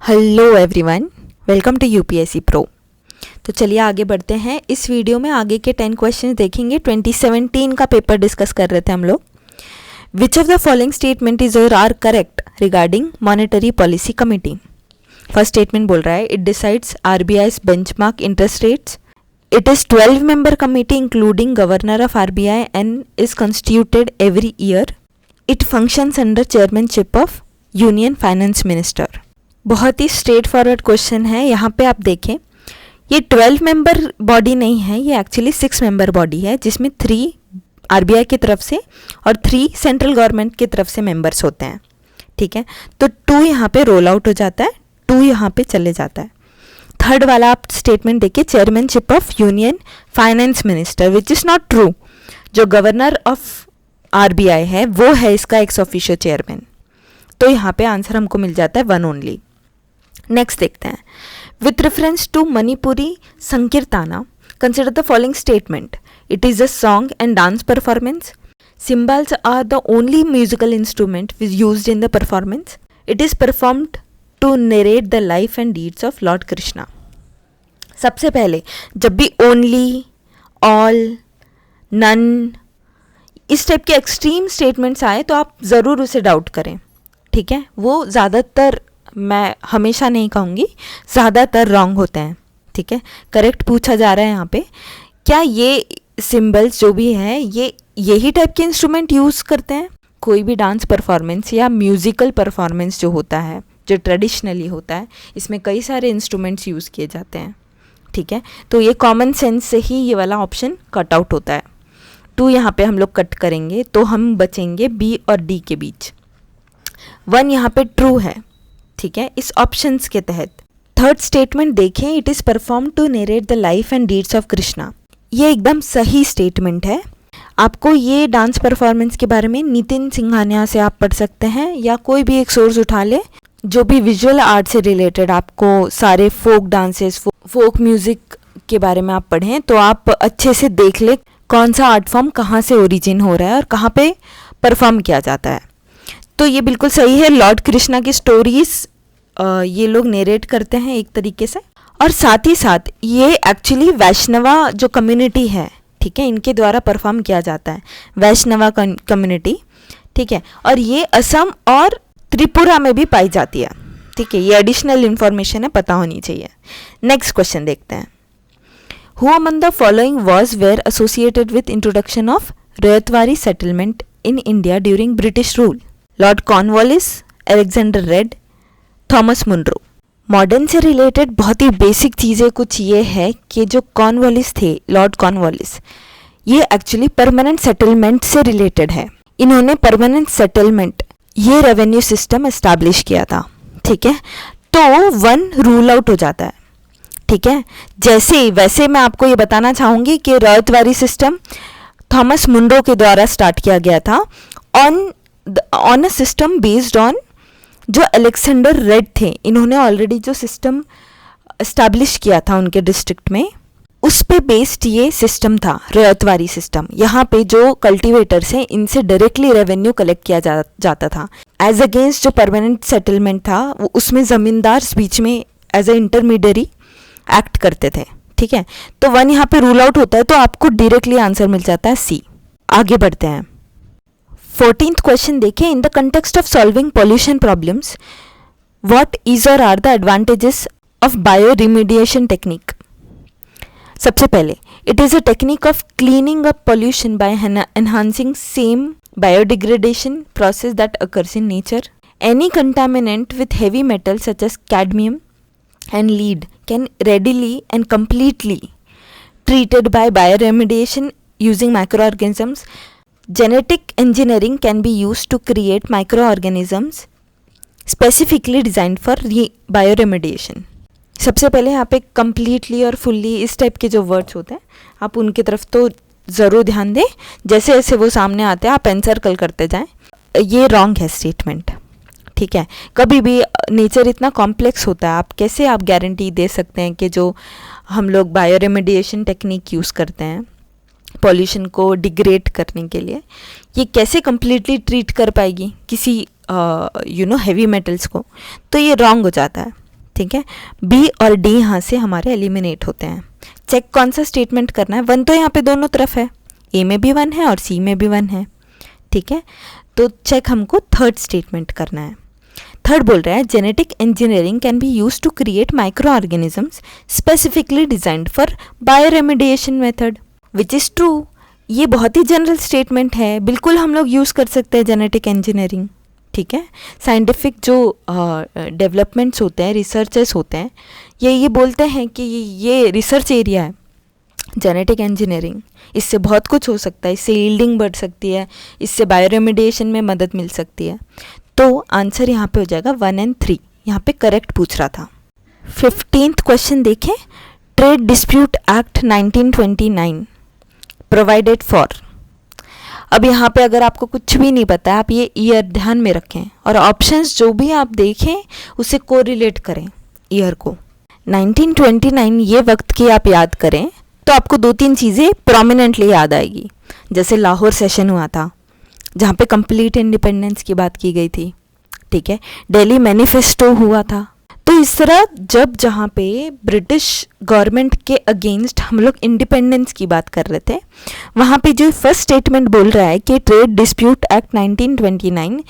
Hello everyone, welcome to UPSC pro. तो चलिए आगे बढ़ते हैं। इस वीडियो में आगे के 10 क्वेश्चन देखेंगे। 2017 का पेपर डिस्कस कर रहे थे हम लोग। Which of the following statement is और are correct regarding monetary policy committee. First statement बोल रहा है it decides RBI's benchmark interest rates. It is 12-member committee including governor of RBI and is constituted every year. It functions under chairmanship of Union Finance Minister. बहुत ही straight forward question है। यहाँ पे आप देखें, ये 12 मेंबर बॉडी नहीं है, ये एक्चुअली 6 मेंबर बॉडी है, जिसमें 3 आरबीआई की तरफ से और 3 सेंट्रल गवर्नमेंट की तरफ से मेंबर्स होते हैं। ठीक है, तो 2 यहाँ पे रोल आउट हो जाता है, 2 यहाँ पे चले जाता है। थर्ड वाला आप स्टेटमेंट देखिए, chairmanship of union finance minister, which is not true. जो गवर्नर ऑफ आरबीआई है वो है इसका एक्स ऑफिशियो चेयरमैन। तो यहाँ पे आंसर हमको मिल जाता है 1 ओनली। नेक्स्ट देखते हैं, with reference to Manipuri Sankirtana consider the following statement. It is a song and dance performance. Cymbals are the only musical instrument used in the performance. It is performed to narrate the life and deeds of Lord Krishna. सबसे पहले जब भी only, all, none इस type के extreme statements आए तो आप ज़रूर उसे डाउट करें। ठीक है, वो ज़्यादातर, मैं हमेशा नहीं कहूँगी, ज़्यादातर रॉन्ग होते हैं। ठीक है, करेक्ट पूछा जा रहा है यहाँ पे, क्या ये सिम्बल्स जो भी है ये यही टाइप के इंस्ट्रूमेंट यूज़ करते हैं? कोई भी डांस परफॉर्मेंस या म्यूज़िकल परफॉर्मेंस जो होता है, जो ट्रेडिशनली होता है, इसमें कई सारे इंस्ट्रूमेंट्स यूज़ किए जाते हैं। ठीक है, तो ये कॉमन सेंस से ही ये वाला ऑप्शन कट आउट होता है। 2 यहाँ पे हम लोग कट करेंगे तो हम बचेंगे बी और डी के बीच। 1 यहाँ पे ट्रू है। ठीक है, इस ऑप्शंस के तहत। थर्ड स्टेटमेंट देखें, it is perform to narrate the life and deeds of Krishna. ये एकदम सही स्टेटमेंट है। आपको ये डांस परफॉर्मेंस के बारे में नितिन सिंघानिया से आप पढ़ सकते हैं, या कोई भी एक सोर्स उठा ले जो भी विजुअल आर्ट से रिलेटेड आपको सारे फोक डांसेस, फोक म्यूज़िक के बारे में आप पढ़ें तो आप अच्छे से देख ले कौन सा आर्ट फॉर्म कहाँ से ओरिजिन हो रहा है और कहाँ पे परफॉर्म किया जाता है। तो ये बिल्कुल सही है। लॉर्ड कृष्णा की स्टोरीज ये लोग नेरेट करते हैं एक तरीके से, और साथ ही साथ ये एक्चुअली वैष्णवा जो कम्युनिटी है, ठीक है, इनके द्वारा परफॉर्म किया जाता है, वैष्णवा कम्युनिटी। ठीक है, और ये असम और त्रिपुरा में भी पाई जाती है। ठीक है, ये एडिशनल इन्फॉर्मेशन है, पता होनी चाहिए। नेक्स्ट क्वेश्चन देखते हैं, who among the following was were associated with introduction of Ryotwari settlement in India during British rule. Lord Cornwallis, Alexander Read, Thomas Munro. Modern से रिलेटेड बहुत ही बेसिक चीज़ें कुछ ये है कि जो कॉर्नवालिस थे, लॉर्ड कॉर्नवालिस, ये एक्चुअली परमानेंट सेटलमेंट से रिलेटेड है। इन्होंने परमानेंट सेटलमेंट ये रेवेन्यू सिस्टम एस्टैब्लिश किया था। ठीक है, तो 1 रूल आउट हो जाता है। ठीक है, जैसे वैसे मैं आपको ये बताना चाहूँगी कि रयतवारी सिस्टम थॉमस मुनरो के द्वारा स्टार्ट किया गया था on a system based on जो अलेक्जेंडर रेड थे, इन्होंने ऑलरेडी जो सिस्टम एस्टैब्लिश किया था उनके डिस्ट्रिक्ट में, उस पे बेस्ड ये सिस्टम था, रयतवारी सिस्टम। यहाँ पे जो कल्टीवेटर्स हैं इनसे डायरेक्टली रेवेन्यू कलेक्ट किया जाता था। एज अगेंस्ट जो परमानेंट सेटलमेंट था वो उसमें ज़मींदार बीच में एज ए इंटरमीडियरी एक्ट करते थे। ठीक है, तो 1 यहाँ पे रूल आउट होता है, तो आपको डायरेक्टली आंसर मिल जाता है सी। आगे बढ़ते हैं। 14th क्वेश्चन देखें, in the context of solving pollution problems what is और are the advantages of bioremediation technique. सबसे पहले, it is a technique of cleaning up pollution by enhancing same biodegradation process that occurs in nature. Any contaminant with heavy metal such as cadmium and lead can readily and completely treated by bioremediation using microorganisms. Genetic engineering can be used to create microorganisms specifically designed for bioremediation. सबसे पहले यहाँ पे completely और fully इस type के जो words होते हैं आप उनकी तरफ तो ज़रूर ध्यान दें। जैसे जैसे वो सामने आते हैं आप एनसर्कल करते जाएं। ये रॉन्ग है स्टेटमेंट। ठीक है, कभी भी नेचर इतना कॉम्प्लेक्स होता है, आप कैसे आप गारंटी दे सकते हैं कि जो हम लोग बायोरेमेडिएशन टेक्निक यूज़ करते हैं पॉल्यूशन को डिग्रेड करने के लिए, ये कैसे कम्प्लीटली ट्रीट कर पाएगी किसी हेवी मेटल्स को? तो ये रॉन्ग हो जाता है। ठीक है, बी और डी यहाँ से हमारे एलिमिनेट होते हैं। चेक कौन सा स्टेटमेंट करना है, 1 तो यहाँ पे दोनों तरफ है, ए में भी 1 है और सी में भी 1 है, ठीक है। तो चेक हमको थर्ड स्टेटमेंट करना है। थर्ड बोल रहा है genetic engineering can be use to create micro organisms specifically designed for bioremediation method, which is true. ये बहुत ही जनरल स्टेटमेंट है, बिल्कुल हम लोग यूज़ कर सकते हैं जेनेटिक इंजीनियरिंग, ठीक है। साइंटिफिक जो डेवलपमेंट्स होते हैं, रिसर्चर्स होते हैं, ये बोलते हैं कि ये रिसर्च एरिया है जेनेटिक इंजीनियरिंग, इससे बहुत कुछ हो सकता है, इससे यील्डिंग बढ़ सकती है, इससे बायोरेमिडिएशन में मदद मिल सकती है। तो आंसर यहाँ पे हो जाएगा 1 और 3, यहाँ पे करेक्ट पूछ रहा था। 15th क्वेश्चन देखें, trade dispute act 1929 provided for. अब यहाँ पे अगर आपको कुछ भी नहीं पता है, आप ये ईयर ध्यान में रखें और ऑप्शंस जो भी आप देखें उसे कोरिलेट करें ईयर को। 1929 ये वक्त की आप याद करें तो आपको 2-3 चीज़ें प्रोमिनेंटली याद आएगी। जैसे लाहौर सेशन हुआ था जहाँ पे कंप्लीट इंडिपेंडेंस की बात की गई थी, ठीक है। दिल्ली मैनिफेस्टो हुआ था। तो इस तरह जब जहाँ पे ब्रिटिश गवर्नमेंट के अगेंस्ट हम लोग इंडिपेंडेंस की बात कर रहे थे, वहाँ पे जो फर्स्ट स्टेटमेंट बोल रहा है कि trade dispute act 1929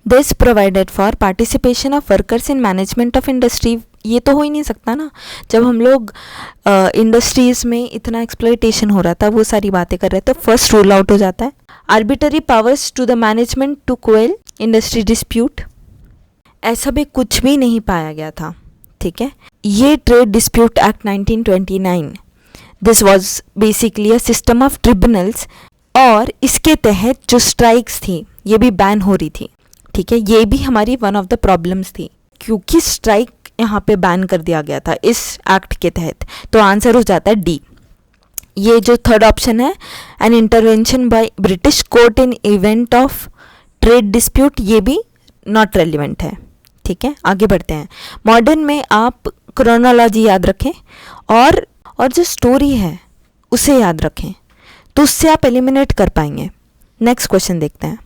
this provided for participation of workers in management of industry. ये तो हो ही नहीं सकता ना, जब हम लोग इंडस्ट्रीज़ में इतना एक्सप्लॉयटेशन हो रहा था, वो सारी बातें कर रहे थे, फर्स्ट रूल आउट हो जाता है। Arbitrary powers to the management to quell industry dispute, ऐसा भी कुछ भी नहीं पाया गया था, ठीक है। ये trade dispute act 1929 this was basically a system of tribunals, और इसके तहत जो स्ट्राइक्स थी ये भी बैन हो रही थी, ठीक है। ये भी हमारी वन ऑफ द प्रॉब्लम्स थी, क्योंकि स्ट्राइक यहाँ पे बैन कर दिया गया था इस एक्ट के तहत। तो आंसर हो जाता है डी। ये जो थर्ड ऑप्शन है, an intervention by British court in event of trade dispute, ये भी नॉट रेलिवेंट है, ठीक है। आगे बढ़ते हैं। मॉडर्न में आप क्रोनोलॉजी याद रखें और जो स्टोरी है उसे याद रखें, तो उससे आप एलिमिनेट कर पाएंगे। नेक्स्ट क्वेश्चन देखते हैं।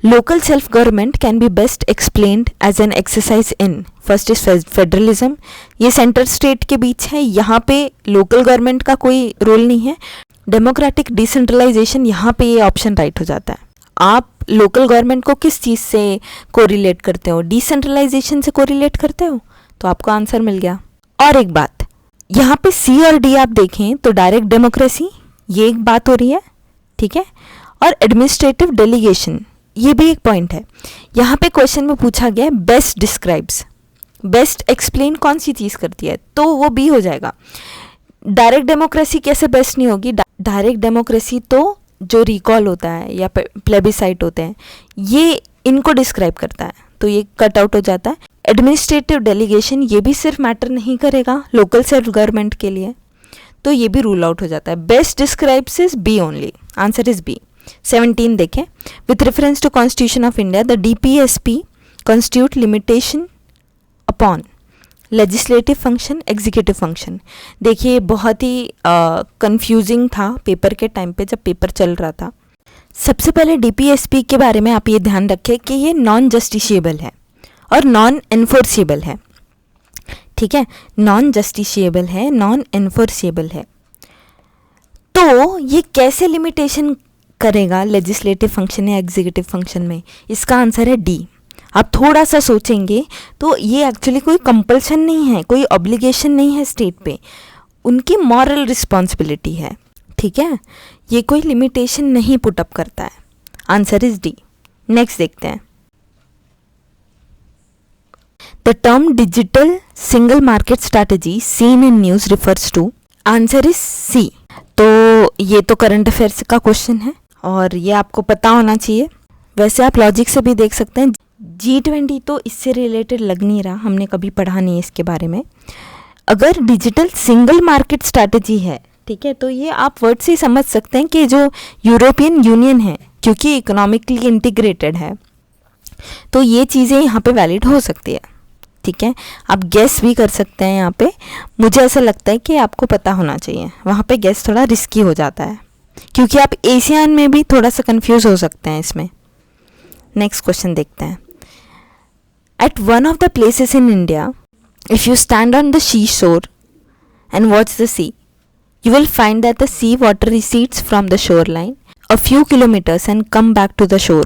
Local self government can be best explained as an exercise in, first is federalism, ये सेंटर स्टेट के बीच है, यहाँ पे लोकल गवर्नमेंट का कोई रोल नहीं है। डेमोक्रेटिक डिसेंट्रलाइजेशन, यहाँ पे ये ऑप्शन राइट हो जाता है। आप लोकल गवर्नमेंट को किस चीज़ से कोरिलेट करते हो, डिसेंट्रलाइजेशन से कोरिलेट करते हो, तो आपको आंसर मिल गया। और एक बात, यहाँ पे सी और डी आप देखें तो डायरेक्ट डेमोक्रेसी ये एक बात हो रही है, ठीक है, और एडमिनिस्ट्रेटिव डेलीगेशन ये भी एक पॉइंट है। यहाँ पे क्वेश्चन में पूछा गया है बेस्ट डिस्क्राइब्स, बेस्ट एक्सप्लेन कौन सी चीज़ करती है, तो वो बी हो जाएगा। डायरेक्ट डेमोक्रेसी कैसे बेस्ट नहीं होगी, डायरेक्ट डेमोक्रेसी तो जो रिकॉल होता है या प्लेबिसाइट होते हैं ये इनको डिस्क्राइब करता है, तो ये कट आउट हो जाता है। एडमिनिस्ट्रेटिव डेलीगेशन ये भी सिर्फ मैटर नहीं करेगा लोकल सेल्फ गवर्नमेंट के लिए, तो ये भी रूल आउट हो जाता है। Best describes is B only, answer is B. 17 देखें, with reference to constitution of India the DPSP constitute limitation upon legislative function executive function. देखिए बहुत ही कंफ्यूजिंग था पेपर के टाइम पे, जब पेपर चल रहा था। सबसे पहले डीपीएसपी के बारे में आप ये ध्यान रखें कि ये नॉन जस्टिशिएबल है और नॉन एनफोर्सिएबल है, ठीक है। नॉन जस्टिशिएबल है, नॉन एनफोर्सिएबल है, तो ये कैसे लिमिटेशन करेगा लेजिस्लेटिव फंक्शन या एग्जीक्यूटिव फंक्शन में, इसका आंसर है डी। आप थोड़ा सा सोचेंगे तो ये एक्चुअली कोई कंपल्सन नहीं है, कोई ऑब्लिगेशन नहीं है स्टेट पे, उनकी मॉरल रिस्पॉन्सिबिलिटी है, ठीक है। ये कोई लिमिटेशन नहीं पुट अप करता है, आंसर इज डी। नेक्स्ट देखते हैं। The term digital single market strategy seen in news refers to, answer is C. तो ये तो करंट अफेयर्स का क्वेश्चन है और ये आपको पता होना चाहिए। वैसे आप लॉजिक से भी देख सकते हैं, G20 तो इससे रिलेटेड लग नहीं रहा, हमने कभी पढ़ा नहीं इसके बारे में। अगर डिजिटल सिंगल मार्केट स्ट्रैटेजी है, ठीक है, तो ये आप वर्ड से ही समझ सकते हैं कि जो यूरोपियन यूनियन है, क्योंकि इकोनॉमिकली इंटीग्रेटेड है, तो ये चीज़ें यहाँ पे वैलिड हो सकती है, ठीक है। आप गेस भी कर सकते हैं यहाँ पे, मुझे ऐसा लगता है कि आपको पता होना चाहिए, वहाँ पे गेस थोड़ा रिस्की हो जाता है, क्योंकि आप एशियन में भी थोड़ा सा कंफ्यूज हो सकते हैं इसमें। नेक्स्ट क्वेश्चन देखते हैं। At one of the places in India, if you stand on the seashore and watch the sea, you will find that the sea water recedes from the shoreline a few kilometers and come back to the shore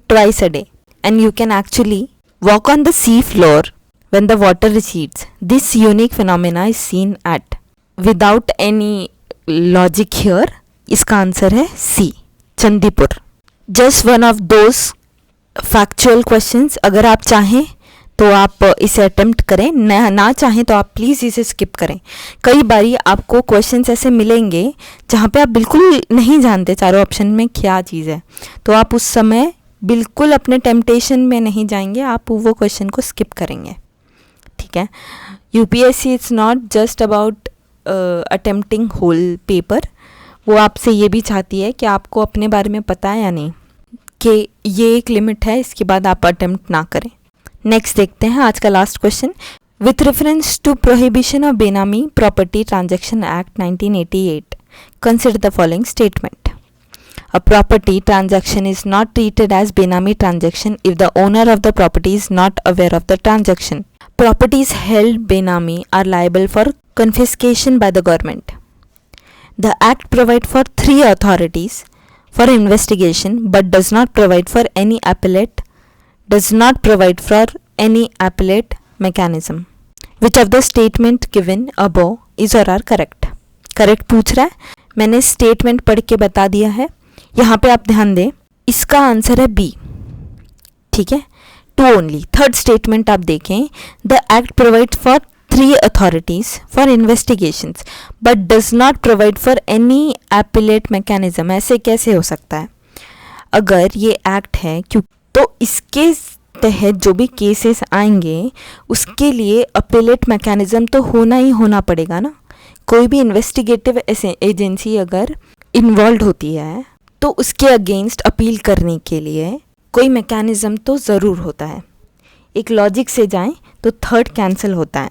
twice a day. And you can actually walk on the sea floor when the water recedes. This unique phenomena is seen at, without any logic here, इसका answer है C, Chandipur. Just one of those factual questions. अगर आप चाहें तो आप इसे attempt करें, ना चाहें तो आप प्लीज़ इसे स्किप करें. कई बारी आपको क्वेश्चंस ऐसे मिलेंगे जहाँ पे आप बिल्कुल नहीं जानते चारों ऑप्शन में क्या चीज़ है, तो आप उस समय बिल्कुल अपने टेम्पटेशन में नहीं जाएंगे, आप वो क्वेश्चन को स्किप करेंगे. ठीक है. UPSC it's not just about attempting whole paper. वो आपसे ये भी चाहती है कि आपको अपने बारे में पता है या नहीं, कि ये एक लिमिट है, इसके बाद आप अटेम्प्ट ना करें. नेक्स्ट देखते हैं आज का last question. With reference to prohibition of Benami property transaction act 1988, consider the following statement. A property transaction is not treated as Benami transaction if the owner of the property is not aware of the transaction. Properties held Benami are liable for confiscation by the government. The Act provides for 3 authorities for investigation but does not provide for any appellate mechanism. Which of the statement given above is or are correct? Correct पूछ रहा है, मैंने statement पढ़ के बता दिया है. यहाँ पे आप ध्यान दें, इसका आंसर है बी. ठीक है. To only. थर्ड स्टेटमेंट आप देखें, the act provide for 3 authorities for investigations but does not provide for any appellate mechanism. ऐसे कैसे हो सकता है? अगर ये एक्ट है क्यों, तो इसके तहत जो भी केसेस आएंगे उसके लिए अपीलेट मैकेनिज्म तो होना ही होना पड़ेगा ना. कोई भी इन्वेस्टिगेटिव एजेंसी अगर इन्वॉल्व होती है तो उसके अगेंस्ट अपील करने के लिए कोई मैकेनिज्म तो ज़रूर होता है. एक लॉजिक से जाएं तो थर्ड कैंसिल होता है,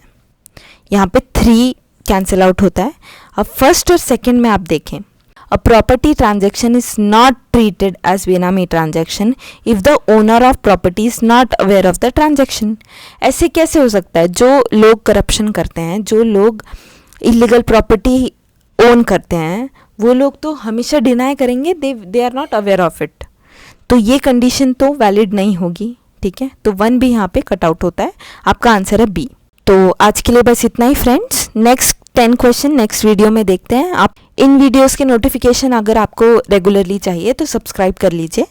यहाँ पे 3 कैंसिल आउट होता है. अब फर्स्ट और सेकंड में आप देखें, a property transaction is not treated as benami transaction if the owner of property is not aware of the transaction. ऐसे कैसे हो सकता है? जो लोग करप्शन करते हैं, जो लोग इलीगल प्रॉपर्टी ओन करते हैं, वो लोग तो हमेशा डिनाई करेंगे they are not aware of it. तो ये कंडीशन तो वैलिड नहीं होगी. ठीक है. तो 1 भी यहाँ पे कट आउट होता है. आपका आंसर है बी. तो आज के लिए बस इतना ही friends. Next 10 question next video में देखते हैं. आप इन वीडियोस के नोटिफिकेशन अगर आपको रेगुलरली चाहिए तो सब्सक्राइब कर लीजिए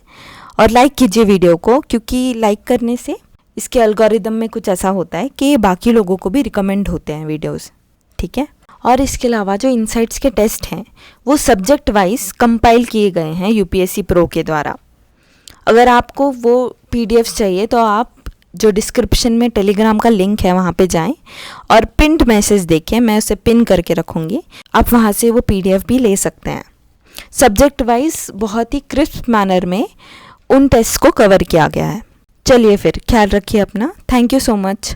और लाइक कीजिए वीडियो को, क्योंकि लाइक करने से इसके एल्गोरिदम में कुछ ऐसा होता है कि बाकी लोगों को भी रिकमेंड होते हैं वीडियोस. ठीक है. और इसके अलावा जो इनसाइट्स के टेस्ट हैं वो सब्जेक्ट वाइज कंपाइल किए गए हैं यूपीएससी प्रो के द्वारा. अगर आपको वो पीडीएफ्स चाहिए तो आप जो डिस्क्रिप्शन में टेलीग्राम का लिंक है वहाँ पे जाएं और पिंड मैसेज देखें, मैं उसे पिन करके रखूँगी, आप वहाँ से वो पीडीएफ भी ले सकते हैं. सब्जेक्ट वाइज बहुत ही क्रिस्प मैनर में उन टेस्ट को कवर किया गया है. चलिए फिर ख्याल रखिए अपना. Thank you so much.